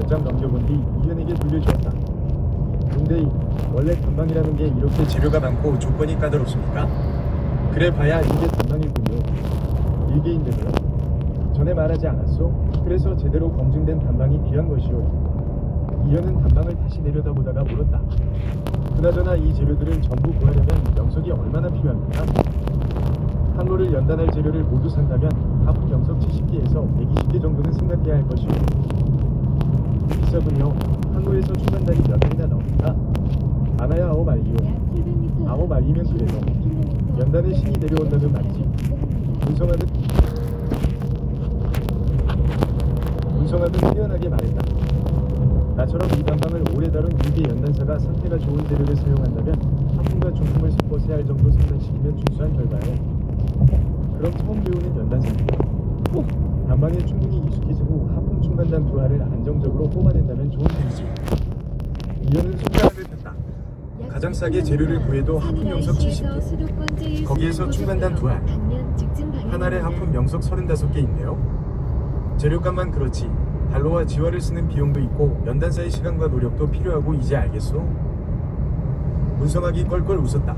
장 넘겨본 뒤 이현에게 돌려주었다. 근데 원래 단방이라는 게 이렇게 재료가 많고 조건이 까다롭습니까? 그래 봐야 이게 단방이군요. 일개인데도요. 전에 말하지 않았소? 그래서 제대로 검증된 단방이 귀한 것이오. 이현은 단방을 다시 내려다보다가 물었다. 그나저나 이 재료들을 전부 구하려면 명석이 얼마나 필요합니까? 항로를 연단할 재료를 모두 산다면 하프 명석 70개에서 120개 정도는 생각해야 할 것이오. 비싸군요. 항로에서 중간단이 몇 알이나 나옵니까? 많아야 9알이요. 9알이면 그래도 연단의 신이 내려온다는 말이지. 문성학은 태연하게 말했다. 나처럼 이 단방을 오래 다룬 일개 연단사가 상태가 좋은 재료를 사용한다면 하품과 중품을 섞어 세알 정도 생산시키면 준수한 결과요. 그럼 처음 배우는 연단사입니다. 단방에 충분히 익숙해진 후 하품 중간단 2알을 안정적으로 뽑아낸다면 좋은 일이지. 이현은 손가락을 폈다. 가장 싸게 재료를 구해도 하품 명석 70개, 거기에서 중간단 2알, 한 알에 하품 명석 35개 있네요. 재료값만 그렇지 달로와 지화를 쓰는 비용도 있고 연단사의 시간과 노력도 필요하고 이제 알겠소? 문성학이 껄껄 웃었다.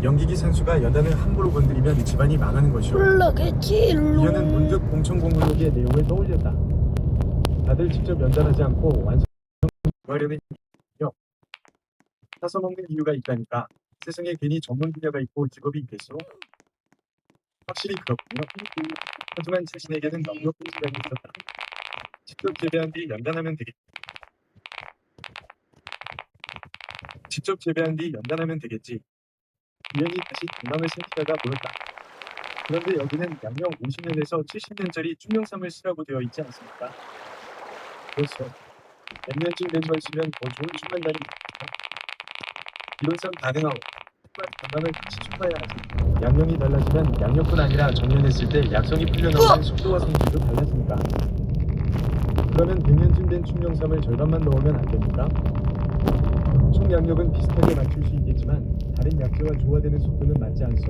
연기기 산수가 연단을 함부로 건드리면 집안이 망하는 것이오. 이현은 문득 공천공무록의 내용을 떠올렸다. 다들 직접 연단하지 않고 완성하려는 이유요. 사서 먹는 이유가 있다니까. 세상에 괜히 전문 분야가 있고 직업이 있겠소? 확실히 그렇군요. 하지만 자신에게는 넉넉히 시간이 있었다. 직접 재배한 뒤 연단하면 되겠지. 이현이 다시 단방을 살피다가 물었다. 그런데 여기는 양력 50년에서 70년짜리 중령삼을 쓰라고 되어 있지 않습니까? 그렇죠. 몇 년쯤 된 걸 쓰면 더 좋은 중간단이 있습니다. 이론상 가능하오. 하지만 단방을 다시 추가해야 하지. 양령이 달라지면 양력뿐 아니라 정년했을 때 약성이 풀려나오는 속도와 성질도 달라집니다. 그러면 100년쯤 된 충령삼을 절반만 넣으면 안 됩니까? 총 양력은 비슷하게 맞출 수 있겠지만 다른 약재와 조화되는 속도는 맞지 않소.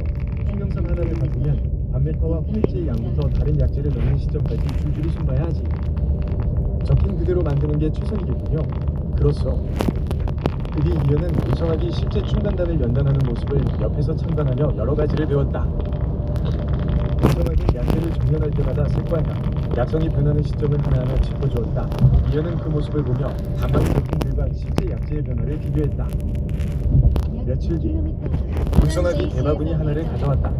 충령삼 하나를 바꾸면 반메타와 화이트의 양부터 다른 약재를 넣는 시점까지 줄줄이 숨봐야 하지. 적힌 그대로 만드는 게 최선이겠군요. 그렇소. 그뒤 이현은 문성학이 실제 충간단을 연단하는 모습을 옆에서 참관하며 여러 가지를 배웠다. 문성학이 약재를 정렬할 때마다 색과 향, 약성이 변하는 시점을 하나하나 짚어주었다. 이현은 그 모습을 보며 단방에 적힌 글과 실제 약재의 변화를 비교했다. 며칠 뒤 문성학이 대바구니 하나를 가져왔다.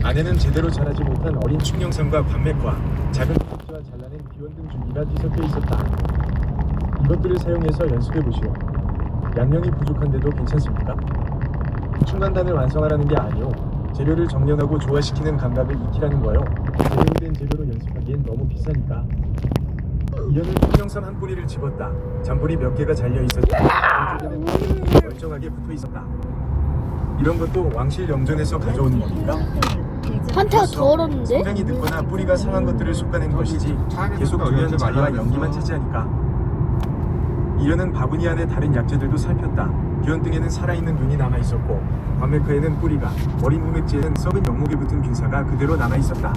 안에는 제대로 자라지 못한 어린 충령삼과 관맥과 작은 박쥐와 잘라낸 비원 등 줄기가 뒤섞여 있었다. 이것들을 사용해서 연습해보시오. 양령이 부족한데도 괜찮습니까? 충간단을 완성하라는 게 아니오. 재료를 정렬하고 조화시키는 감각을 익히라는 거요. 제대로 된 재료로 연습하기엔 너무 비싸니까. 이현은 충령삼 한 뿌리를 집었다. 잔뿌리 몇 개가 잘려있었다. 왼쪽에는 멀쩡하게 붙어있었다. 이런 것도 왕실 영전에서 가져오는 겁니까? 한테가 더 어렵는데? 성장이 늦거나 뿌리가 상한 것들을 솎아낸 것이지 계속 두려운 자리와 연기만 차지하니까. 이현은 바구니 안에 다른 약재들도 살폈다. 기원등에는 살아있는 눈이 남아있었고 관메카에는 뿌리가, 어린 우맥지에는 썩은 영목에 붙은 균사가 그대로 남아있었다.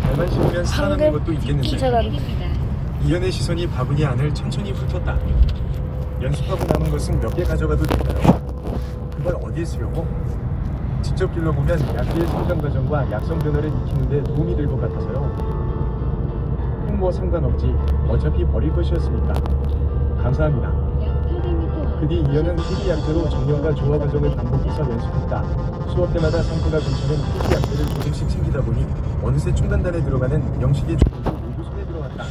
잘만 씹으면 살아남는 것도 있겠는데. 이현의 시선이 바구니 안을 천천히 훑었다. 연습하고 남은 것은 몇 개 가져가도 될까요? 그걸 어디에 쓰려고? 직접 길러보면 약재의 성장 과정과 약성 변화를 익히는데 도움이 될 것 같아서요. 뭐 상관없지. 어차피 버릴 것이었으니까. 감사합니다. 그뒤 이현은 희귀 약재로 정렬과 조화 과정을 반복해서 연습했다. 수업 때마다 상태가 괜찮은 희귀 약재를 조금씩 챙기다 보니 어느새 중간단에 들어가는 영식의 조각도 모두 손에 들어왔다.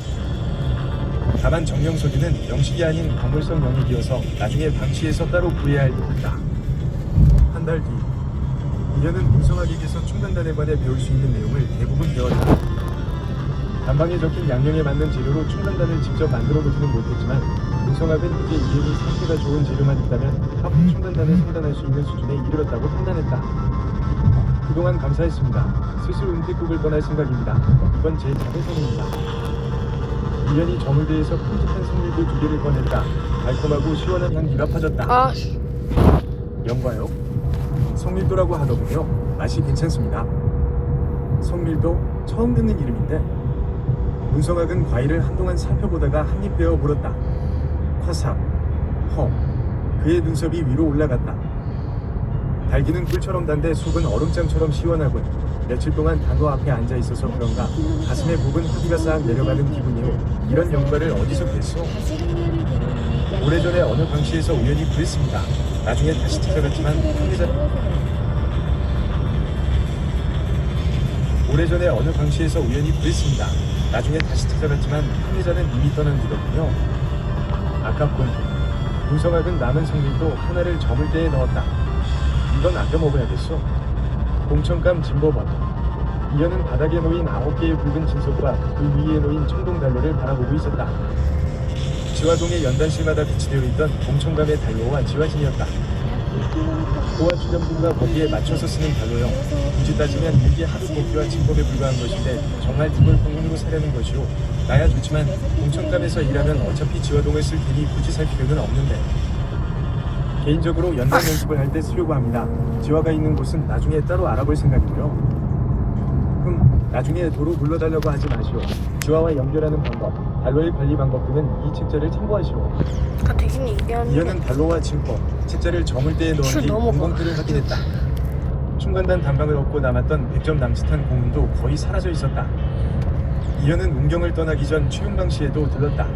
다만 정령석이는 영식이 아닌 광물성 영익이어서 나중에 방치해서 따로 구해야 할 듯했다. 한 달 뒤 이현은 문성학에게서 충간단에 관해 배울 수 있는 내용을 대부분 배웠다. 단방에 적힌 양령에 맞는 재료로 충간단을 직접 만들어보지는 못했지만 문성학은 이제 이현이 상태가 좋은 재료만 있다면 하품 충간단을 생산할 수 있는 수준에 이르렀다고 판단했다. 그동안 감사했습니다. 슬슬 은퇴국을 떠날 생각입니다. 이건 제 자배선입니다. 이현이 저물대에서 큼직한 생밀도 2개를 꺼냈다. 달콤하고 시원한 향기가 퍼졌다. 영과요? 성밀도라고 하더군요. 맛이 괜찮습니다. 성밀도 처음 듣는 이름인데 문성학은 과일을 한동안 살펴보다가 한입 베어 물었다. 화삭, 그의 눈썹이 위로 올라갔다. 달기는 꿀처럼 단데 속은 얼음장처럼 시원하군. 며칠 동안 단어 앞에 앉아 있어서 그런가 가슴에 묵은 허리가 싹 내려가는 기분이요. 이런 영과를 어디서 뵀소? 오래전에 어느 방시에서 우연히 구했습니다. 나중에 다시 찾아갔지만 오래전에 어느 방시에서 우연히 구했습니다. 나중에 다시 찾아갔지만 판매자는 이미 떠난 뒤더군요. 아깝군. 문성학은 남은 성밀도 하나를 저물 때에 넣었다. 이건 아껴 먹어야겠어. 공천감 진버번. 이현은 바닥에 놓인 9개의 붉은 진석과 그 위에 놓인 청동단로를 바라보고 있었다. 지화동의 연단실마다 배치되어 있던 공천감의 단로와 지화진이었다. 고와 주전부가 거기에 맞춰서 쓰는 단로요. 굳이 따지면 일개 하루 뽑기와 진법에 불과한 것인데 정말 이걸 공문으로 사려는 것이오. 나야 좋지만 공천감에서 일하면 어차피 지화동을 쓸 테니 굳이 살 필요는 없는데. 개인적으로 연단 연습을 할 때 쓰려고 합니다. 지화가 있는 곳은 나중에 따로 알아볼 생각이고요. 나중에 도로 불러달라고 하지 마시오. 지화와 연결하는 방법, 단로의 관리 방법 등은 이 책자를 참고하시오. 대신 얘기하는 이현은 단로와 진법, 책자를 저물 때에 넣은 뒤 공봉틀을 확인했다. 충간단 단방을 얻고 남았던 100점 남짓한 공문도 거의 사라져 있었다. 이현은 문경을 떠나기 전 최윤방시에도 들렀다.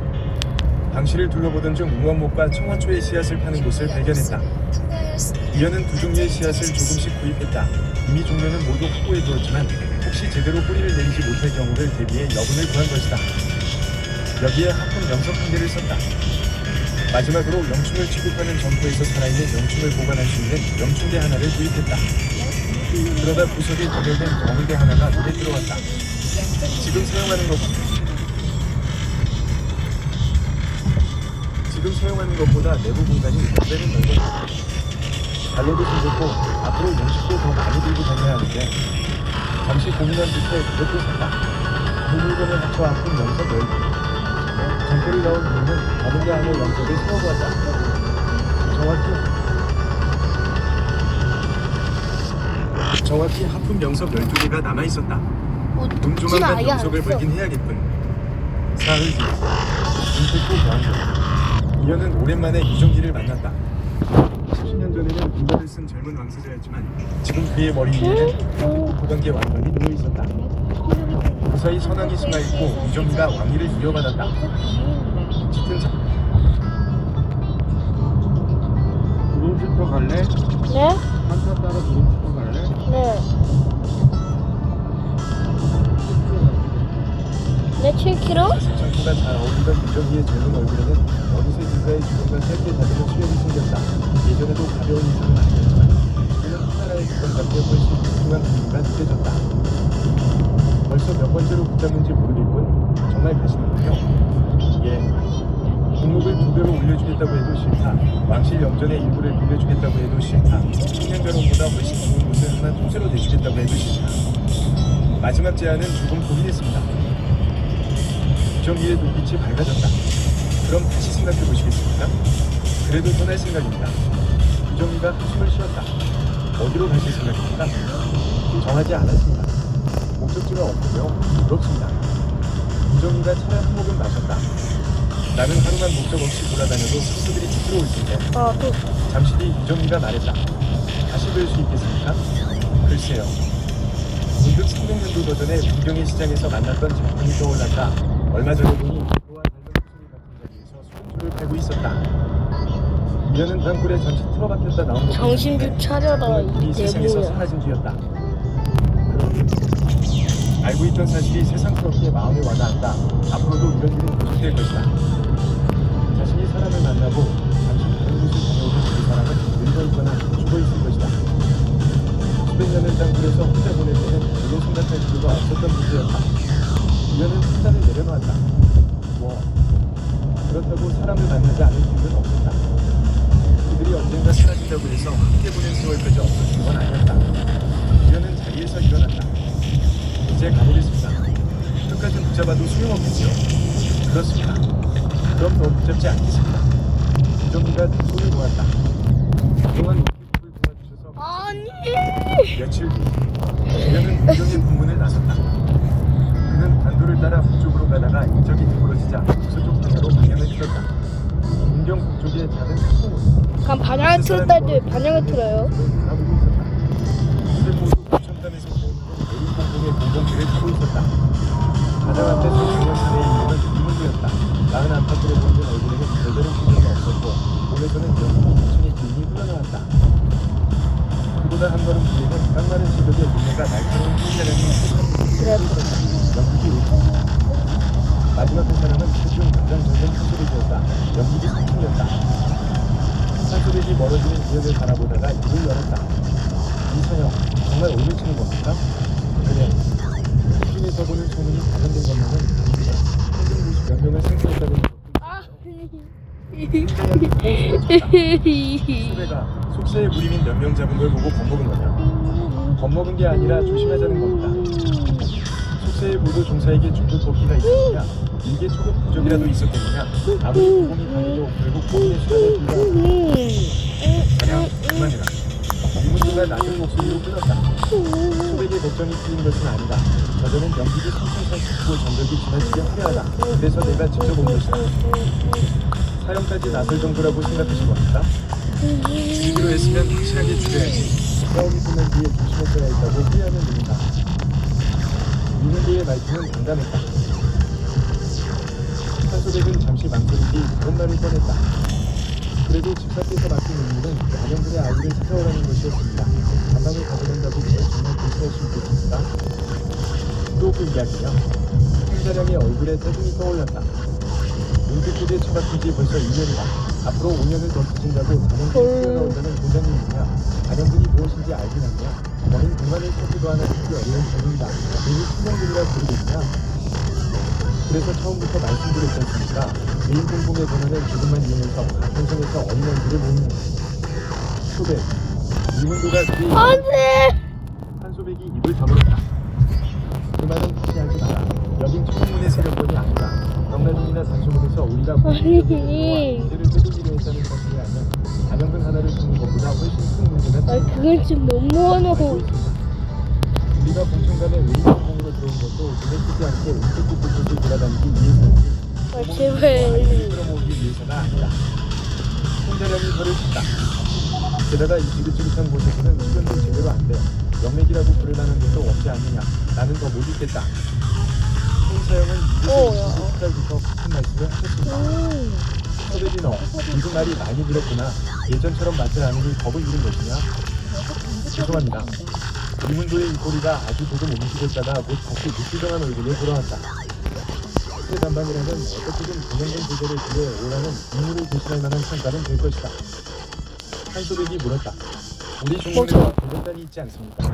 방시를 둘러보던 중 웅원목과 청화초의 씨앗을 파는 곳을 발견했다. 이현은 두 종류의 씨앗을 조금씩 구입했다. 이미 종류는 모두 확보해 두었지만 혹시 제대로 뿌리를 내리지 못할 경우를 대비해 여분을 구한 것이다. 여기에 하품 영석 한 개를 썼다. 마지막으로 영충을 취급하는 점포에서 살아있는 영충을 보관할 수 있는 영충대 하나를 구입했다. 그러다 구석에 연결된 거물대 하나가 눈에 들어왔다. 지금 사용하는 것보다 내부 공간이 2배는 넓었다. 발로도 힘들고 앞으로 용식도 더 많이 들고 다녀야 하는데 잠시 고민한 끝에 그것도 샀다. 그 물건을 합쳐 아픈 영석 10개. 점포를 넣은 우리는 거물대 안에 영석을 세워보았다. 정확히 하품 영석 12개가 남아있었다. 돈 조만간 영석을 벌긴 해야겠군. 사흘 뒤 윤택구 광교. 이현은 오랜만에 이정기를 만났다. 70년 전에는 군자를 쓴 젊은 왕세자였지만 지금 그의 머리 위에는 고관계 왕관이 놓여있었다. 그 사이 선왕이 승하였고 이정기가 왕위를 이어받았다. 짙은 구름슈터 갈래? 네? 한타 따라 구름슈터 갈래? 네. 네, 7kg? 세상보다 잘 어울리던 이정기의 젊은 얼굴에는 어느새 누가의 주름과 짧게 다듬은 수염이 생겼다. 예전에도 가벼운 인상은 아니었지만 그는 하나라의 뒷감답게 훨씬 뚱뚱한 분위기가 느껴졌다. 벌써 몇 번째로 붙잡는지 모르겠군. 정말 가시는군요. 예. 공목을 2배로 올려주겠다고 해도 싫다. 왕실 영전의 일부를 빌려주겠다고 해도 싫다. 청년결혼보다 훨씬 좋은 곳을 하나 통째로 내주겠다고 해도 싫다. 마지막 제안은 조금 고민했습니다. 이정기의 눈빛이 밝아졌다. 그럼 다시 생각해 보시겠습니까? 그래도 떠날 생각입니다. 이정기가 한숨을 쉬었다. 어디로 가실 생각입니까? 정하지 않았습니다. 목적지가 없고요. 부럽습니다. 이정기가 차를 한 모금 마셨다. 나는 하루만 목적 없이 돌아다녀도 선수들이 찌들어올 텐데. 잠시 뒤 이정기가 말했다. 다시 뵐 수 있겠습니까? 글쎄요. 문득 300년도 더 전에 문경의 시장에서 만났던 장면이 떠올랐다. 얼마 전에 보니 그와 닮은 후순위 같은 자리에서 술을 팔고 있었다. 이현은 땅굴에 잠시 틀어박혔다 나온 것 정신 좀 차려라, 이 이 세상에서 내부야. 사라진 뒤였다. 알고 있던 사실이 새삼스럽게 마음에 와닿았다. 앞으로도 이런 일은 계속될 것이다. 자신이 사람을 만나고 잠시 다른 곳을 다녀오던 그 사람은 늙어 있거나 죽어 있을 것이다. 수백 년을 땅굴에서 혼자 보낼 때는 전혀 생각할 필요가 없었던 문제였다. 이현은 판단을 내려놓았다. 그렇다고 사람을 만나지 않을 이유는 없었다. 그들이 언젠가 사라진다고 해서 함께 보낸 세월까지 없어진 건 아니었다. 이현은 자리에서 일어났다. 이제 가보겠습니다. 끝까지 붙잡아도 소용없겠죠? 그렇습니다. 그럼 더 붙잡지 않겠습니다. 이정기가 두 손을 모았다. 그동안 우리 집을 도와주셔서 아니! 며칠 뒤 딸들 반영을 틀어요. 바라보고 있었다. 그들 모두 고천담에서 내린 공공의 공공기를 타고 있었다. 가장 앞에서 강력산에 있는 이문도였다. 나은 안팎으로 보이는 얼굴에는 별다른 표정이 없었고 몸에서는 영웅 사춘의 기운이 흘러나왔다. 그보다 한 걸음 뒤에는 깡마른 시력의 눈매가 날카로운 흰자랑이 영국이 울었다. 마지막 한 사람은 최종 당장 전쟁 한소백이었다. 영국이 삼촌이었다. 한소백이 멀어지는 지역을 바라보다가 입을 열었다. 이선영, 정말 오늘 치는 겁니까? 그래. 시중에서 보는 소문이 가전된 것만은 아닙니다. 현금 몇 명을 생산했다는 것도 수배가 속세에 무림인 몇 명 잡은 걸 보고 겁먹은 거냐? 겁먹은 게 아니라 조심하자는 겁니다. 속세에 모두 종사에게 중국 법기가 있었느냐? 일개 초급 부적이라도 있었겠느냐? 아무리 공공이 강해도 결국 본인의 수단에 불과하다. 자냥 그만해라. 이문도가 낮은 목소리로 끊었다. 소백의 걱정이 풀린 것은 아니다. 저자는 연기기 성성성시키고 전적이 지나치게 화려하다. 그래서 내가 직접 온 것이다. 사형까지 나설 정도라고 생각하신 겁니까? 죽이기로 했으면 확실하게 죽여야지. 싸움이 끝난 뒤에 조심했어야 했다고 후회하는 일이다. 이문도의 말투는 담담했다. 한소백은 잠시 망설인 뒤 그런 말을 꺼냈다. 그래도 집사께서 맡긴 임무는 가정들의 아이를 찾아오라는 것이었습니다. 가방을 가져간다고 그걸 정말 불쾌할 수 있겠습니까? 또 그 이야기냐? 홍자량의 얼굴에 태중이 떠올랐다. 눈빛에 처박힌 지 벌써 2년이다. 앞으로 5년을 더 기준다고 가정들이 튀어나온다는 공장님이냐? 가정들이 무엇인지 알긴 하냐? 너는 공간을 찾기도 하나 찾기 어려운 전문이다. 괜히 신명들이라 부르겠냐? 그래서 처음부터 말씀드렸지 않습니까? 개인 공공의 전원을 조금만 이용해서 가평성에서 어린 얼굴을 모으는 소백. 이문도가 그의 안돼. 한소백이 입을 다물었다. 그 말은 다시 하지 마라. 여긴 청문회 세력권이 아니다. 명나중이나 단소문에서 우리가 문제를 되돌리려 했다는 사실이 아니야. 가정등 하나를 찾는 것보다 훨씬 큰 문제가 아 그건 좀 너무하노. 알고 있습니다. 우리가 공청감에 외인 공공으로 들어온 것도 눈에 띄지 않게 움직이고 돌아다니기 위해서지. 아 제발. 끌어모으기 위해서가 아니다. 홍자량이 저를 쳤다. 게다가 이 지긋지긋한 곳에서는 수련도 제대로 안 돼. 영맥이라고 부르다는 것도 없지 않느냐. 나는 더 못 있겠다. 홍사영은 이곳에 20살부터 같은 말씀을 하셨습니다. 서백이 너, 이그 말이 많이 들었구나. 예전처럼 맞지 않으니 겁을 잃은 것이냐? 죄송합니다. 이문도의 입꼬리가 아주 조금 움직였다가 곧 다시 무시정한 얼굴로 돌아왔다. 그 단반이라면 어떻게든 동영된 제재를 기대해 오라는 임무를 제시할 만한 성과는 될 것이다. 한소백이 물었다. 우리 종목에서 대전단이 있지 않습니까?